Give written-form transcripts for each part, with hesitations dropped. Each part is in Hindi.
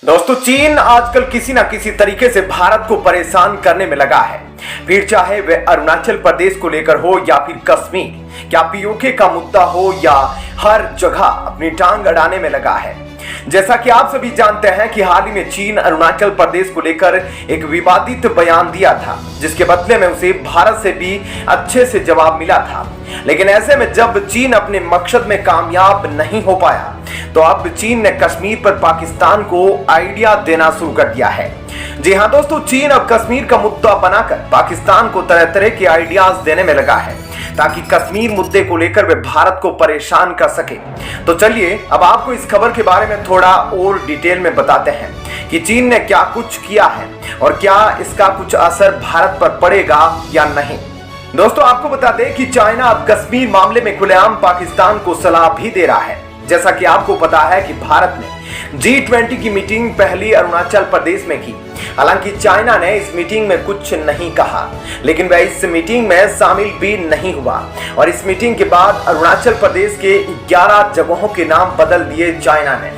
दोस्तों, चीन आजकल किसी ना किसी तरीके से भारत को परेशान करने में लगा है। फिर चाहे वह अरुणाचल प्रदेश को लेकर हो या फिर कश्मीर, क्या पीओके का मुद्दा हो, या हर जगह अपनी टांग अड़ाने में लगा है। जैसा कि आप सभी जानते हैं कि हाल ही में चीन अरुणाचल प्रदेश को लेकर एक विवादित बयान दिया था, जिसके बदले में उसे भारत से भी अच्छे से जवाब मिला था। लेकिन ऐसे में जब चीन अपने मकसद में कामयाब नहीं हो पाया, तो अब चीन ने कश्मीर पर पाकिस्तान को आइडिया देना शुरू कर दिया है। जी हां दोस्तों, चीन अब कश्मीर का मुद्दा बनाकर पाकिस्तान को तरह तरह के आइडियाज देने में लगा है, ताकि कश्मीर मुद्दे को लेकर वे भारत को परेशान कर सके। तो चलिए अब आपको इस खबर के बारे में थोड़ा और डिटेल में बताते हैं कि चीन ने क्या कुछ किया है और क्या इसका कुछ असर भारत पर पड़ेगा या नहीं। दोस्तों, आपको बता दें कि चाइना अब कश्मीर मामले में खुलेआम पाकिस्तान को सलाह भी दे रहा है। जैसा कि आपको पता है कि भारत ने G20 की मीटिंग पहली अरुणाचल प्रदेश में की। हालांकि चाइना ने इस मीटिंग में कुछ नहीं कहा, लेकिन वह इस मीटिंग में शामिल भी नहीं हुआ। और इस मीटिंग के बाद अरुणाचल प्रदेश के 11 जगहों के नाम बदल दिए चाइना ने,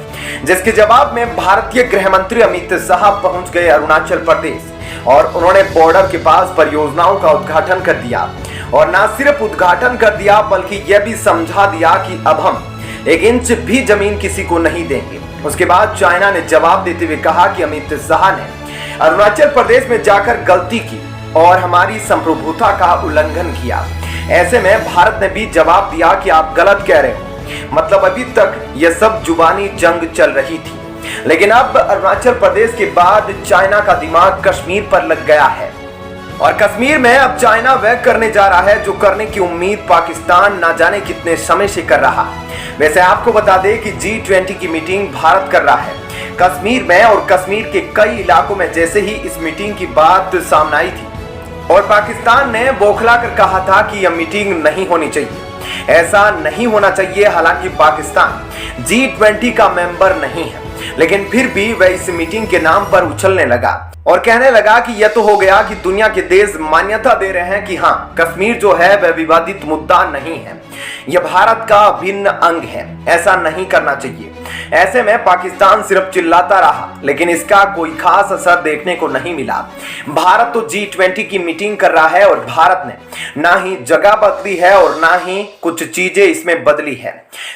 जिसके जवाब में भारतीय गृह मंत्री अमित शाह पहुंच गए अरुणाचल प्रदेश और उन्होंने बॉर्डर के पास परियोजनाओं का उद्घाटन कर दिया। और न सिर्फ उद्घाटन कर दिया, बल्कि यह भी समझा दिया कि अब हम 1 इंच भी जमीन किसी को नहीं देंगे। उसके बाद चाइना ने जवाब देते हुए कहा कि अमित शाह ने अरुणाचल प्रदेश में जाकर गलती की और हमारी संप्रभुता का उल्लंघन किया। ऐसे में भारत ने भी जवाब दिया कि आप गलत कह रहे हो। मतलब अभी तक यह सब जुबानी जंग चल रही थी, लेकिन अब अरुणाचल प्रदेश के बाद चाइना का दिमाग कश्मीर पर लग गया है। और कश्मीर में अब चाइना वह करने जा रहा है जो करने की उम्मीद पाकिस्तान ना जाने कितने समय से कर रहा। वैसे आपको बता दें कि G20 की मीटिंग भारत कर रहा है कश्मीर में, और कश्मीर के कई इलाकों में जैसे ही इस मीटिंग की बात सामने आई थी और पाकिस्तान ने बौखला कर कहा था कि यह मीटिंग नहीं होनी चाहिए, ऐसा नहीं होना चाहिए। हालांकि पाकिस्तान G20 का मेंबर नहीं है, लेकिन फिर भी वह इस मीटिंग के नाम पर उछलने लगा और कहने लगा कि यह तो हो गया कि दुनिया के देश मान्यता दे रहे हैं कि हाँ, कश्मीर जो है वह विवादित मुद्दा नहीं है, यह भारत का अभिन्न अंग है, ऐसा नहीं करना चाहिए। ऐसे में पाकिस्तान सिर्फ चिल्लाता रहा, लेकिन इसका कोई खास असर देखने को नहीं मिला। भारत तो G20 की मीटिंग कर रहा है और भारत ने ना ही जगह बदली है और ना ही कुछ चीजें इसमें बदली है,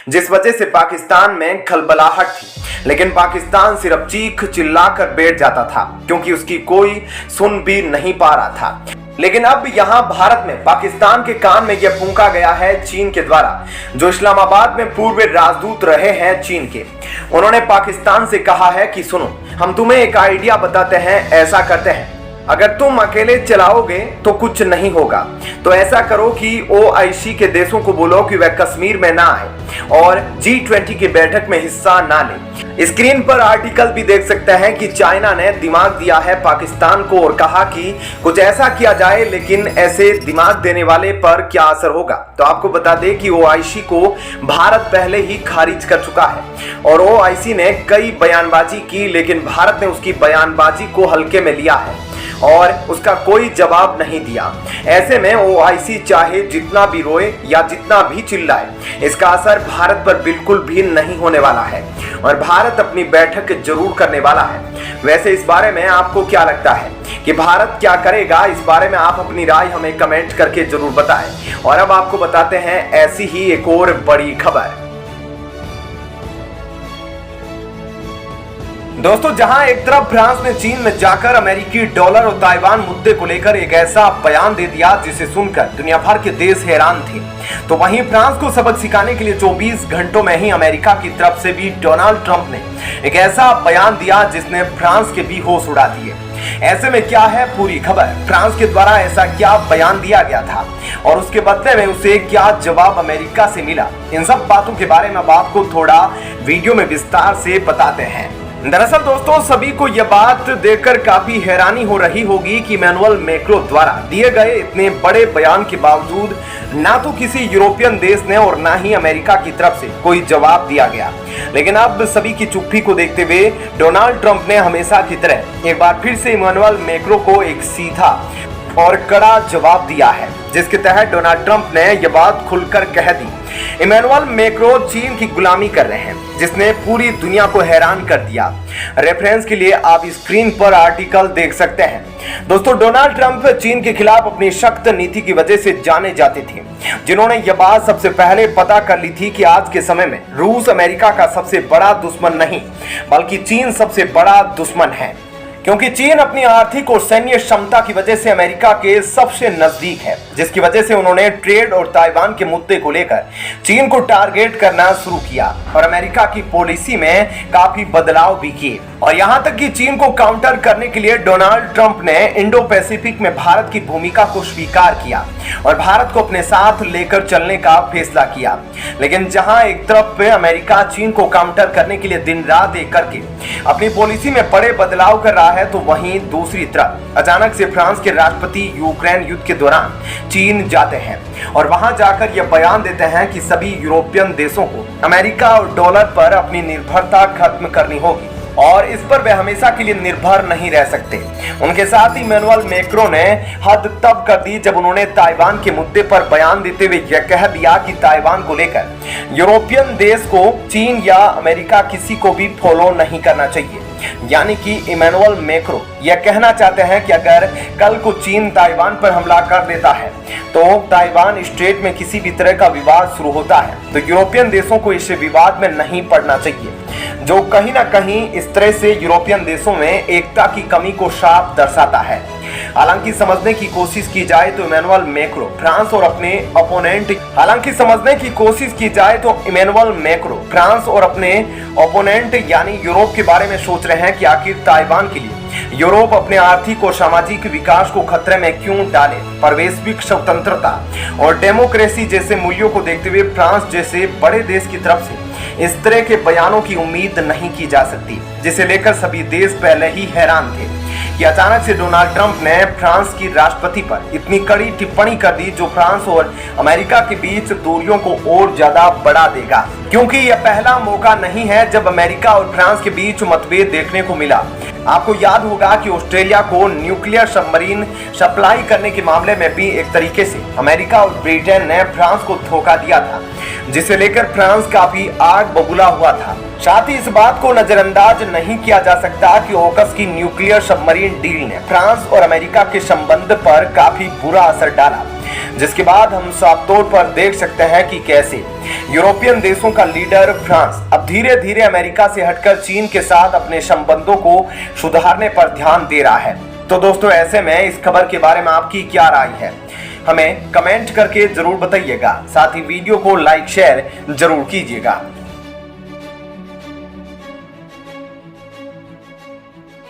जिस वजह से पाकिस्तान में खलबलाहट थी। लेकिन पाकिस्तान सिर्फ चीख चिल्ला कर बैठ जाता था, क्योंकि उसकी कोई सुन भी नहीं पा रहा था। लेकिन अब यहाँ भारत में पाकिस्तान के कान में यह फूंका गया है चीन के द्वारा, जो इस्लामाबाद में पूर्व राजदूत रहे हैं चीन के। उन्होंने पाकिस्तान से कहा है कि सुनो, हम तुम्हें एक आइडिया बताते हैं, ऐसा करते हैं, अगर तुम अकेले चलाओगे तो कुछ नहीं होगा, तो ऐसा करो कि OIC के देशों को बोलो कि वह कश्मीर में ना आए और G20 की बैठक में हिस्सा ना ले। स्क्रीन पर आर्टिकल भी देख सकते हैं कि चाइना ने दिमाग दिया है पाकिस्तान को और कहा कि कुछ ऐसा किया जाए, लेकिन ऐसे दिमाग देने वाले पर क्या असर होगा। तो आपको बता दें कि OIC को भारत पहले ही खारिज कर चुका है और OIC ने कई बयानबाजी की, लेकिन भारत ने उसकी बयानबाजी को हल्के में लिया है और उसका कोई जवाब नहीं दिया। ऐसे में OIC चाहे जितना भी रोए या जितना भी चिल्लाए, इसका असर भारत पर बिल्कुल भी नहीं होने वाला है और भारत अपनी बैठक जरूर करने वाला है। वैसे इस बारे में आपको क्या लगता है कि भारत क्या करेगा? इस बारे में आप अपनी राय हमें कमेंट करके जरूर बताएं। और अब आपको बताते हैं ऐसी ही एक और बड़ी खबर। दोस्तों, जहां एक तरफ फ्रांस ने चीन में जाकर अमेरिकी डॉलर और ताइवान मुद्दे को लेकर एक ऐसा बयान दे दिया जिसे सुनकर दुनिया भर के देश हैरान थे, तो वहीं फ्रांस को सबक सिखाने के लिए 24 घंटों में ही अमेरिका की तरफ से भी डोनाल्ड ट्रंप ने एक ऐसा बयान दिया जिसने फ्रांस के भी होश उड़ा दिए। ऐसे में क्या है पूरी खबर, फ्रांस के द्वारा ऐसा क्या बयान दिया गया था और उसके बदले में उसे क्या जवाब अमेरिका से मिला, इन सब बातों के बारे में अब आपको थोड़ा वीडियो में विस्तार से बताते हैं। दरअसल दोस्तों, सभी को यह बात देखकर काफी हैरानी हो रही होगी कि इमैनुअल मैक्रों द्वारा दिए गए इतने बड़े बयान के बावजूद ना तो किसी यूरोपियन देश ने और ना ही अमेरिका की तरफ से कोई जवाब दिया गया। लेकिन अब सभी की चुप्पी को देखते हुए डोनाल्ड ट्रंप ने हमेशा की तरह एक बार फिर से इमैनुअल मैक्रों को एक सीधा और कड़ा जवाब दिया है, जिसके तहत डोनाल्ड ट्रंप ने यह बात खुलकर कह दी। इमैनुअल मैक्रों चीन की गुलामी कर रहे हैं, जिसने पूरी दुनिया को हैरान कर दिया। रेफरेंस के लिए आप स्क्रीन पर आर्टिकल देख सकते हैं। दोस्तों, डोनाल्ड ट्रंप चीन के खिलाफ अपनी सख्त नीति की वजह से जाने जाते थे, जिन्होंने यह बात सबसे पहले पता कर ली थी कि आज के समय में रूस अमेरिका का सबसे बड़ा दुश्मन नहीं बल्कि चीन सबसे बड़ा दुश्मन है, क्योंकि चीन अपनी आर्थिक और सैन्य क्षमता की वजह से अमेरिका के सबसे नजदीक है, जिसकी वजह से उन्होंने ट्रेड और ताइवान के मुद्दे को लेकर चीन को टारगेट करना शुरू किया और अमेरिका की पॉलिसी में काफी बदलाव भी किए। और यहां तक कि चीन को काउंटर करने के लिए डोनाल्ड ट्रंप ने इंडो पैसिफिक में भारत की भूमिका को स्वीकार किया और भारत को अपने साथ लेकर चलने का फैसला किया। लेकिन जहां एक तरफ अमेरिका चीन को काउंटर करने के लिए दिन रात एक करके अपनी पॉलिसी में बड़े बदलाव कर रहा है, तो वहीं दूसरी तरफ अचानक से फ्रांस के राष्ट्रपति यूक्रेन युद्ध के दौरान चीन जाते हैं और वहां जाकर यह बयान देते हैं कि सभी यूरोपियन देशों को अमेरिका और डॉलर पर अपनी निर्भरता खत्म करनी होगी और इस पर वे हमेशा के लिए निर्भर नहीं रह सकते। उनके साथ ही इमैनुअल मैक्रों ने हद तब कर दी जब उन्होंने ताइवान के मुद्दे पर बयान देते हुए यह कह दिया कि ताइवान को लेकर यूरोपियन देश को चीन या अमेरिका किसी को भी फॉलो नहीं करना चाहिए। यानी कि इमैनुअल मैक्रों यह कहना चाहते हैं कि अगर कल को चीन ताइवान पर हमला कर देता है तो ताइवान स्ट्रेट में किसी भी तरह का विवाद शुरू होता है तो यूरोपियन देशों को इस विवाद में नहीं पड़ना चाहिए, जो कहीं ना कहीं इस तरह से यूरोपियन देशों में एकता की कमी को साफ दर्शाता है। हालांकि समझने की कोशिश की जाए तो इमैनुअल मैक्रों फ्रांस और अपने ओपोनेंट यानी यूरोप के बारे में सोच रहे हैं कि आखिर ताइवान के लिए यूरोप अपने आर्थिक और सामाजिक विकास को खतरे में क्यों डाले। पर वैश्विक स्वतंत्रता और डेमोक्रेसी जैसे मूल्यों को देखते हुए फ्रांस जैसे बड़े देश की तरफ से इस तरह के बयानों की उम्मीद नहीं की जा सकती, जिसे लेकर सभी देश पहले ही हैरान थे कि अचानक से डोनाल्ड ट्रंप ने फ्रांस की राष्ट्रपति पर इतनी कड़ी टिप्पणी कर दी, जो फ्रांस और अमेरिका के बीच दूरियों को और ज्यादा बढ़ा देगा। क्योंकि यह पहला मौका नहीं है जब अमेरिका और फ्रांस के बीच मतभेद देखने को मिला। आपको याद होगा कि ऑस्ट्रेलिया को न्यूक्लियर सबमरीन सप्लाई करने के मामले में भी एक तरीके से अमेरिका और ब्रिटेन ने फ्रांस को धोखा दिया था, जिसे लेकर फ्रांस काफी आग बबूला हुआ था। साथ ही इस बात को नजरअंदाज नहीं किया जा सकता कि ऑकस की न्यूक्लियर सबमरीन डील ने फ्रांस और अमेरिका के संबंध पर काफी बुरा असर डाला, जिसके बाद हम साफ तौर पर देख सकते हैं कि कैसे यूरोपियन देशों का लीडर फ्रांस अब धीरे धीरे अमेरिका से हटकर चीन के साथ अपने संबंधों को सुधारने पर ध्यान दे रहा है। तो दोस्तों, ऐसे में इस खबर के बारे में आपकी क्या राय है, हमें कमेंट करके जरूर बताइएगा। साथ ही वीडियो को लाइक शेयर जरूर कीजिएगा।